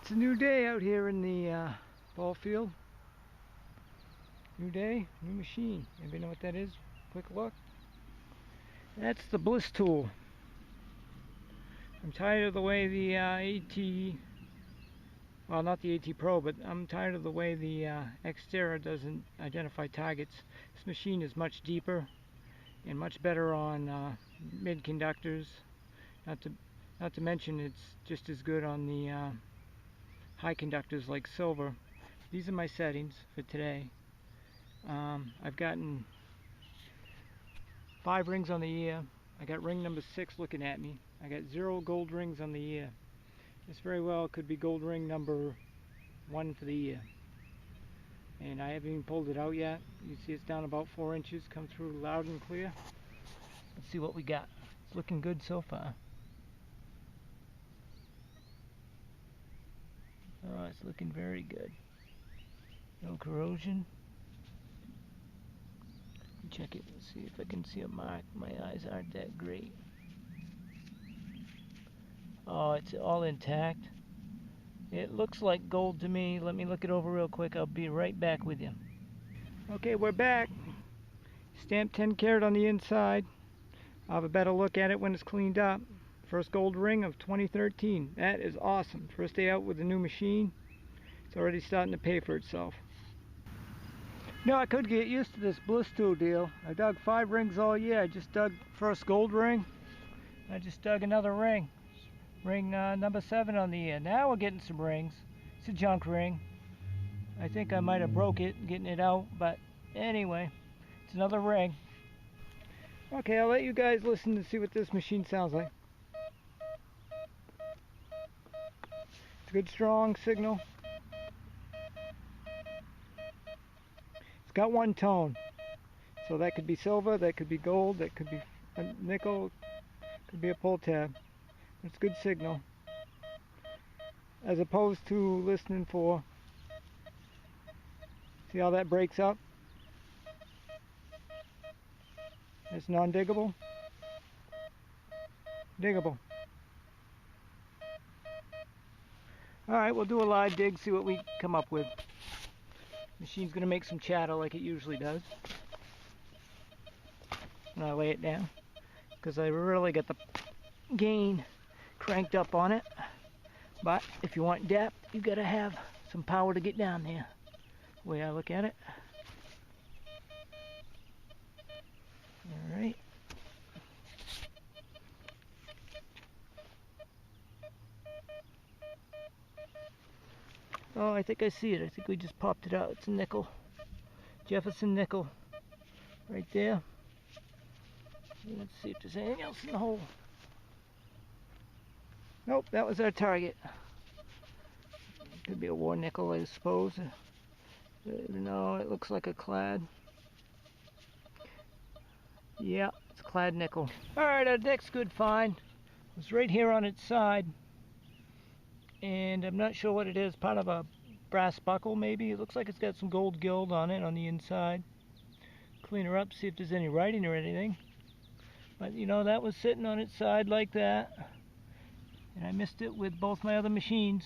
It's a new day out here in the ball field. New day, new machine. Anybody know what that is? Quick look. That's the bliss tool. I'm tired of the way the well, not the AT Pro, but I'm tired of the way the x-terra doesn't identify targets. This machine is much deeper and much better on mid-conductors. Not to mention it's just as good on the high conductors like silver. These are my settings for today. I've gotten 5 rings on the ear. I got ring number 6 looking at me. I got 0 gold rings on the ear. This very well could be gold ring number 1 for the ear. And I haven't even pulled it out yet. You see it's down about 4 inches, come through loud and clear. Let's see what we got. It's looking good so far. Oh, it's looking very good. No corrosion. Check it and see if I can see a mark. My eyes aren't that great. Oh, it's all intact. It looks like gold to me. Let me look it over real quick. I'll be right back with you. Okay, we're back. Stamped 10 karat on the inside. I'll have a better look at it when it's cleaned up. First gold ring of 2013. That is awesome. First day out with the new machine. It's already starting to pay for itself. You know, I could get used to this bliss tool deal. I dug 5 rings all year. I just dug first gold ring. I just dug another ring. Ring number 7 on the ear. Now we're getting some rings. It's a junk ring. I think I might have broke it getting it out, but anyway, it's another ring. Okay, I'll let you guys listen to see what this machine sounds like. It's a good strong signal. It's got one tone. So that could be silver, that could be gold, that could be a nickel, could be a pull tab. It's a good signal. As opposed to listening for, see how that breaks up? It's non-diggable. Diggable. Alright, we'll do a live dig, see what we come up with. Machine's gonna make some chatter like it usually does. And I lay it down because I really got the gain cranked up on it. But if you want depth, you gotta have some power to get down there. The way I look at it. Alright. Oh, I think I see it. I think we just popped it out. It's a nickel. Jefferson nickel. Right there. Let's see if there's anything else in the hole. Nope, that was our target. Could be a war nickel, I suppose. No, it looks like a clad. Yeah, it's clad nickel. Alright, our deck's good find. It's right here on its side. And I'm not sure what it is, part of a brass buckle maybe. It looks like it's got some gold gild on it on the inside. Clean her up, see if there's any writing or anything. But you know, that was sitting on its side like that. And I missed it with both my other machines.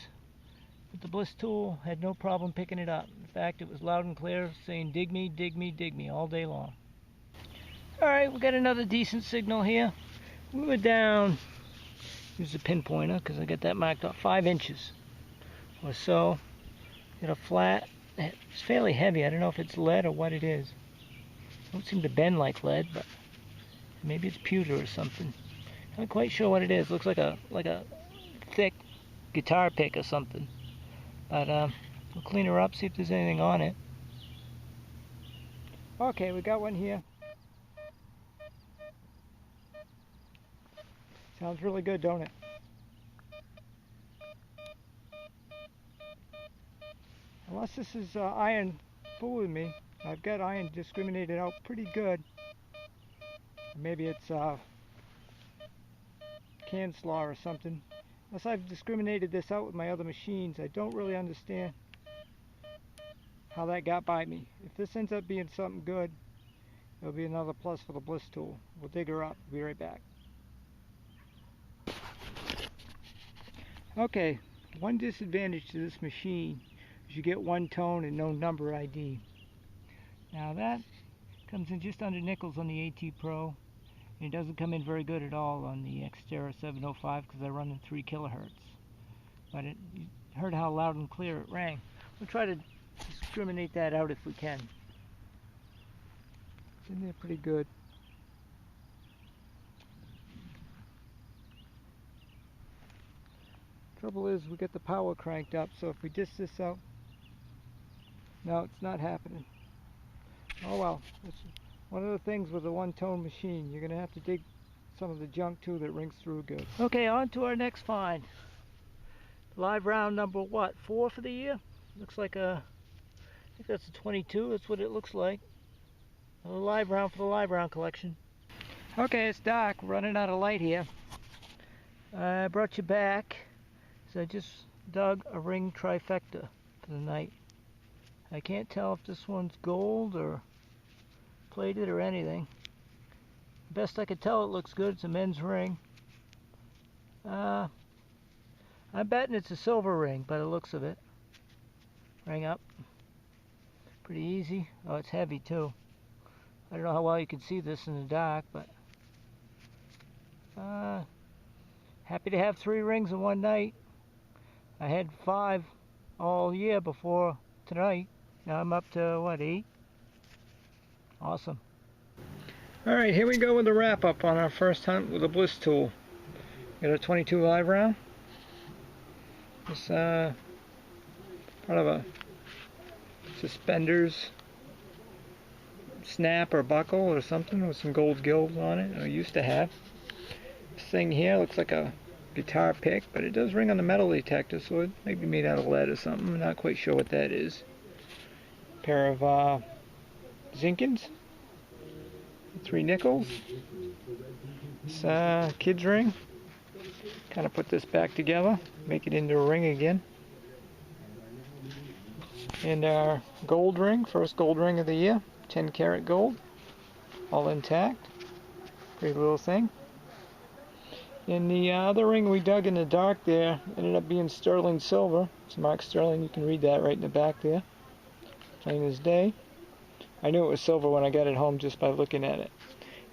But the bliss tool had no problem picking it up. In fact, it was loud and clear saying dig me, dig me, dig me all day long. Alright, we got another decent signal here. We were down, use a pinpointer because I got that marked off, 5 inches or so. Got a flat. It's fairly heavy. I don't know if it's lead or what it is. Don't seem to bend like lead, but maybe it's pewter or something. Not quite sure what it is. Looks like a thick guitar pick or something. But we'll clean her up, see if there's anything on it. Okay, we got one here. Sounds really good, don't it? Unless this is iron fooling me. I've got iron discriminated out pretty good. Maybe it's can slaw or something. Unless I've discriminated this out with my other machines, I don't really understand how that got by me. If this ends up being something good, it'll be another plus for the bliss tool. We'll dig her up. Be right back. Okay, one disadvantage to this machine is you get one tone and no number ID. Now that comes in just under nickels on the AT Pro, and it doesn't come in very good at all on the x-terra 705 because I run in 3 kilohertz. But you heard how loud and clear it rang. We'll try to discriminate that out if we can. It's in there pretty good. Trouble is, we get the power cranked up, so if we dish this out, no, it's not happening. Oh well, it's one of the things with a one-tone machine. You're going to have to dig some of the junk too that rings through good. Okay, on to our next find. Live round number what? 4 for the year? Looks like I think that's a 22. That's what it looks like. A live round for the live round collection. Okay, it's dark. We're running out of light here. I brought you back. So I just dug a ring trifecta for the night. I can't tell if this one's gold or plated or anything. Best I could tell, it looks good. It's a men's ring. I'm betting it's a silver ring by the looks of it. Ring up. Pretty easy. Oh, it's heavy too. I don't know how well you can see this in the dark, but happy to have 3 rings in one night. I had 5 all year before tonight. Now I'm up to, what, 8? Awesome. Alright, here we go with the wrap up on our first hunt with a bliss tool. Got a 22 live round. It's part of a suspenders snap or buckle or something with some gold gills on it. I used to have. This thing here looks like a guitar pick, but it does ring on the metal detector, so it may be made out of lead or something. I'm not quite sure what that is. Pair of Zinkins, 3 nickels. This kid's ring. Kind of put this back together, make it into a ring again. And our gold ring, first gold ring of the year, 10 karat gold, all intact. Pretty little thing. And the other ring we dug in the dark there ended up being sterling silver. It's marked sterling. You can read that right in the back there. Plain as day. I knew it was silver when I got it home just by looking at it.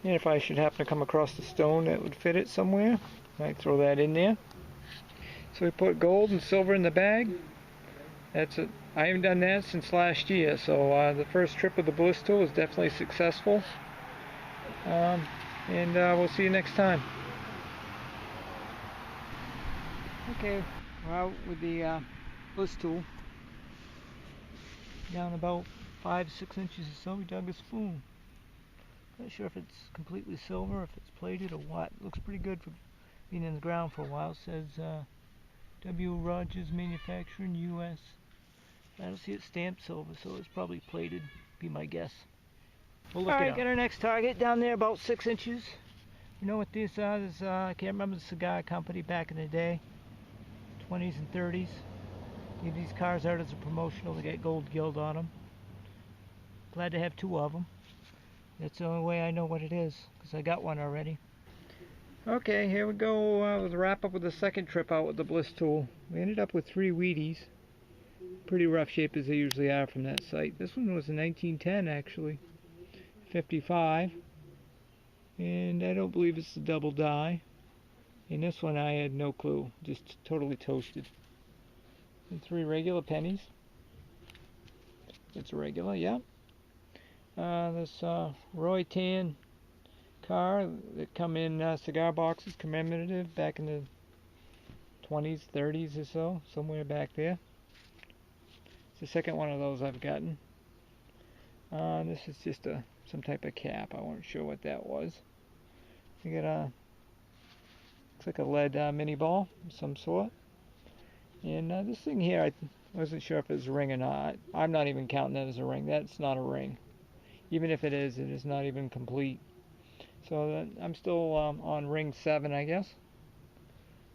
And if I should happen to come across the stone that would fit it somewhere, I might throw that in there. So we put gold and silver in the bag. That's it. I haven't done that since last year, so the first trip with the bliss tool was definitely successful. And we'll see you next time. Okay, we're out with the bliss tool. Down about 5-6 inches or so, we dug a spoon. Not sure if it's completely silver, if it's plated or what. It looks pretty good for being in the ground for a while. It says W. Rogers Manufacturing, U.S. I don't see it stamped silver, so it's probably plated, be my guess. We'll look Alright, got our next target down there about 6 inches. You know what these are? This, I can't remember the cigar company back in the day. 20s and 30s. Gave these cars out as a promotional to get gold gild on them. Glad to have 2 of them. That's the only way I know what it is, because I got one already. Okay, here we go with a wrap up with the second trip out with the bliss tool. We ended up with 3 Wheaties. Pretty rough shape as they usually are from that site. This one was a 1910 actually. 55. And I don't believe it's a double die. In this one I had no clue, just totally toasted. And 3 regular pennies. It's a regular, yeah. This Roy Tan car that come in cigar boxes, commemorative, back in the 20s, 30s or so, somewhere back there. It's the second one of those I've gotten. This is just some type of cap. I wasn't sure what that was. We got a looks like a lead mini ball of some sort. And this thing here, I wasn't sure if it was a ring or not. I'm not even counting that as a ring. That's not a ring. Even if it is not even complete. So I'm still on ring 7, I guess,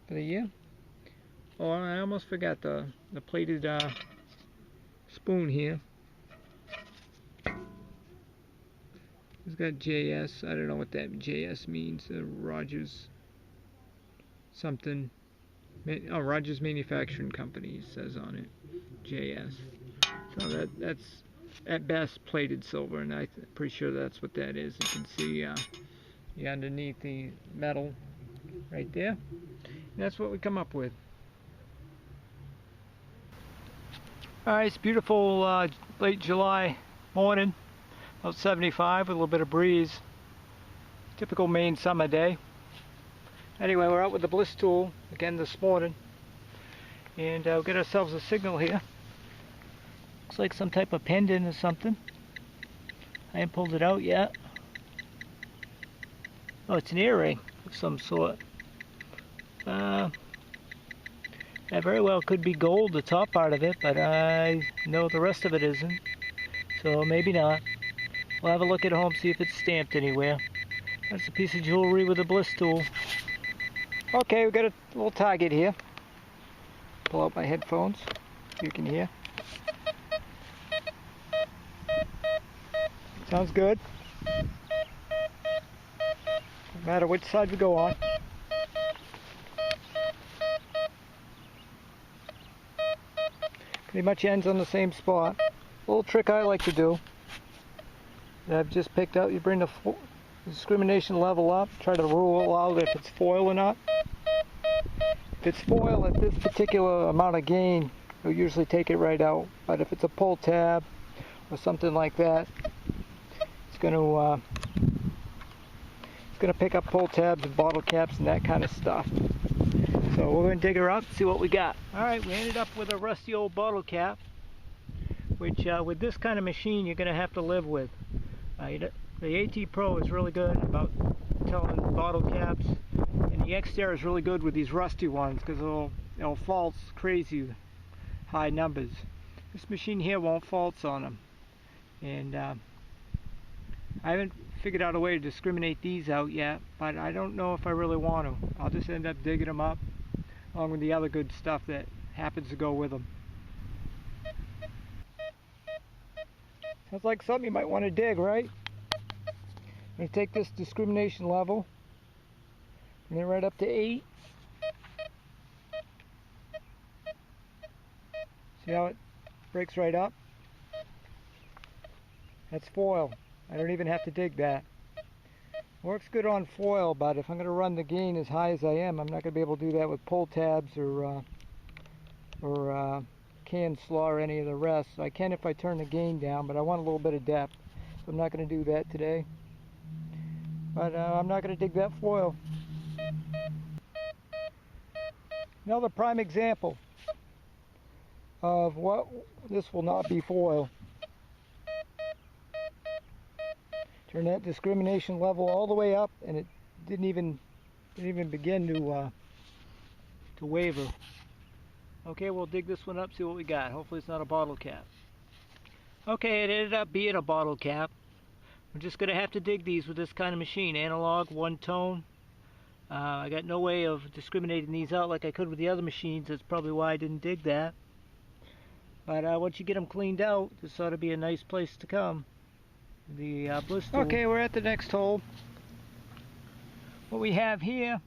for the year. Oh, I almost forgot the plated spoon here. It's got JS. I don't know what that JS means. Rogers something. Oh, Rogers Manufacturing Company says on it, JS. So that's at best plated silver, and I'm pretty sure that's what that is. You can see underneath the metal right there. And that's what we come up with. Alright, it's beautiful late July morning, about 75 with a little bit of breeze. Typical Maine summer day. Anyway, we're out with the bliss tool again this morning, and we'll get ourselves a signal here. Looks like some type of pendant or something. I haven't pulled it out yet. Oh, it's an earring of some sort. That very well could be gold, the top part of it, but I know the rest of it isn't. So maybe not. We'll have a look at home, see if it's stamped anywhere. That's a piece of jewelry with a bliss tool. Okay, we've got a little target here. Pull out my headphones so you can hear. Sounds good. No matter which side we go on. Pretty much ends on the same spot. A little trick I like to do that I've just picked out, you bring the discrimination level up, try to rule out if it's foil or not. If it's foil at this particular amount of gain, you'll usually take it right out. But if it's a pull tab or something like that, it's going to pick up pull tabs and bottle caps and that kind of stuff. So we're going to dig her up and see what we got. Alright, we ended up with a rusty old bottle cap, which with this kind of machine you're going to have to live with. The AT Pro is really good about telling bottle caps, and the x-terra is really good with these rusty ones because it'll false crazy high numbers. This machine here won't false on them, and I haven't figured out a way to discriminate these out yet, but I don't know if I really want to. I'll just end up digging them up along with the other good stuff that happens to go with them. Sounds like something you might want to dig, right? I'm going to take this discrimination level and then right up to 8. See how it breaks right up? That's foil. I don't even have to dig that. Works good on foil, but if I'm going to run the gain as high as I am, I'm not going to be able to do that with pull tabs or can slaw or any of the rest. I can if I turn the gain down, but I want a little bit of depth, so I'm not going to do that today. But I'm not going to dig that foil. Another prime example of what this will not be foil. Turn that discrimination level all the way up, and it didn't even begin to waver. Okay, we'll dig this one up, see what we got. Hopefully it's not a bottle cap. Okay, it ended up being a bottle cap. I'm just going to have to dig these with this kind of machine. Analog, one tone. I got no way of discriminating these out like I could with the other machines. That's probably why I didn't dig that. But once you get them cleaned out, this ought to be a nice place to come. The bliss tool. Okay, we're at the next hole. What we have here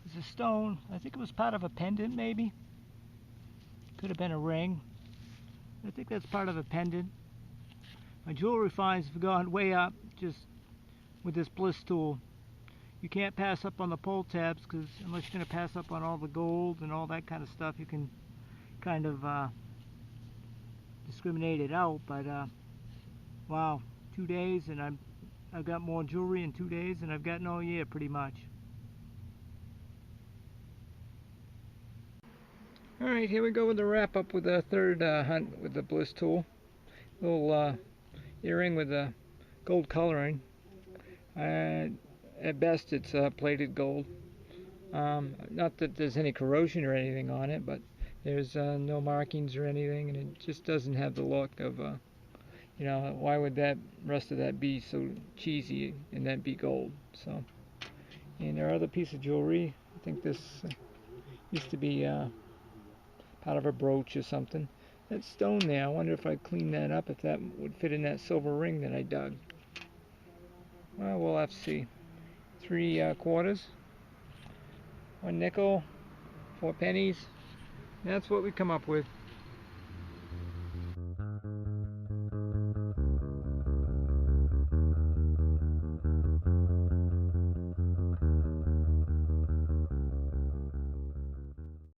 is a stone. I think it was part of a pendant, maybe. Could have been a ring. I think that's part of a pendant. My jewelry finds have gone way up just with this bliss tool. You can't pass up on the pull tabs because unless you're going to pass up on all the gold and all that kind of stuff, you can kind of discriminate it out. But wow, 2 days and I've got more jewelry in 2 days than I've gotten all year pretty much. Alright, here we go with the wrap up with the third hunt with the bliss tool. Little earring with a gold coloring. At best it's plated gold. Not that there's any corrosion or anything on it, but there's no markings or anything, and it just doesn't have the look of you know, why would that rest of that be so cheesy and that be gold? So, and there are other pieces of jewelry. I think this used to be part of a brooch or something. That stone there, I wonder if I clean that up, if that would fit in that silver ring that I dug. Well, we'll have to see. 3 quarters, 1 nickel, 4 pennies. That's what we come up with.